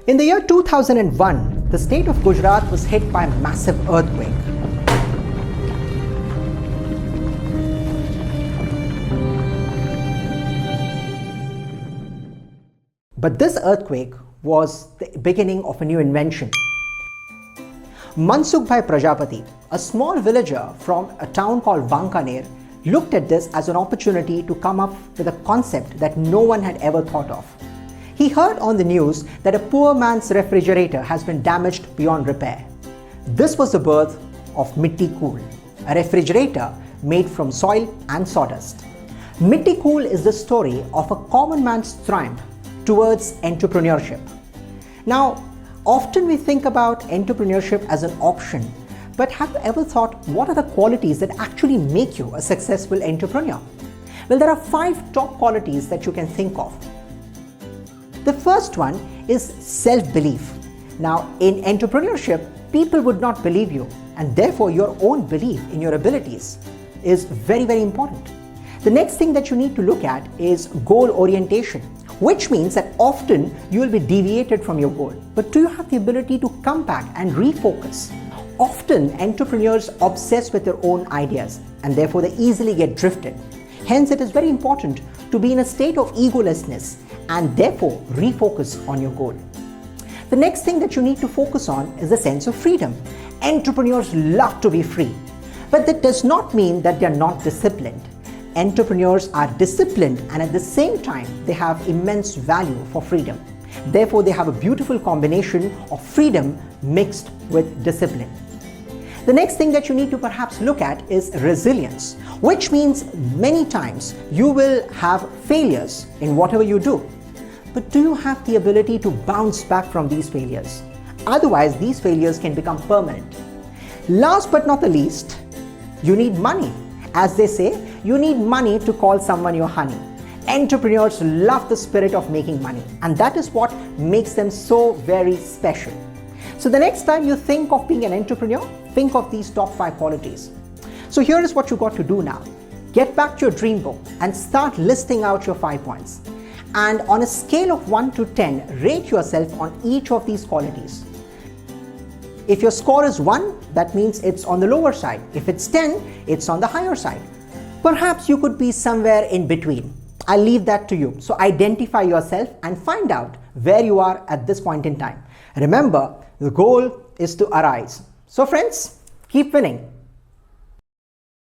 In the year 2001, the state of Gujarat was hit by a massive earthquake. But this earthquake was the beginning of a new invention. Mansukh Prajapati, a small villager from a town called Bankaner, looked at this as an opportunity to come up with a concept that no one had ever thought of. He heard on the news that a poor man's refrigerator has been damaged beyond repair. This was the birth of Mitti Kool, a refrigerator made from soil and sawdust. Mitti Kool is the story of a common man's triumph towards entrepreneurship. Now, often we think about entrepreneurship as an option, but have you ever thought what are the qualities that actually make you a successful entrepreneur? Well, there are 5 top qualities that you can think of. The first one is self-belief. Now, in entrepreneurship, people would not believe you, and therefore your own belief in your abilities is very, very important. The next thing that you need to look at is goal orientation, which means that often you will be deviated from your goal. But do you have the ability to come back and refocus? Often entrepreneurs obsess with their own ideas and therefore they easily get drifted. Hence, it is very important to be in a state of egolessness and therefore refocus on your goal. The next thing that you need to focus on is the sense of freedom. Entrepreneurs love to be free, but that does not mean that they are not disciplined. Entrepreneurs are disciplined and at the same time they have immense value for freedom. Therefore, they have a beautiful combination of freedom mixed with discipline. The next thing that you need to perhaps look at is resilience, which means many times you will have failures in whatever you do. But do you have the ability to bounce back from these failures? Otherwise, these failures can become permanent. Last but not the least, you need money. As they say, you need money to call someone your honey. Entrepreneurs love the spirit of making money, and that is what makes them so very special. So the next time you think of being an entrepreneur, think of these top 5 qualities. So here is what you got to do now. Get back to your dream book and start listing out your 5 points. And on a scale of 1 to 10, rate yourself on each of these qualities. If your score is 1, that means it's on the lower side. If it's 10, it's on the higher side. Perhaps you could be somewhere in between. I'll leave that to you. So identify yourself and find out where you are at this point in time. Remember, the goal is to arise. So friends, keep winning.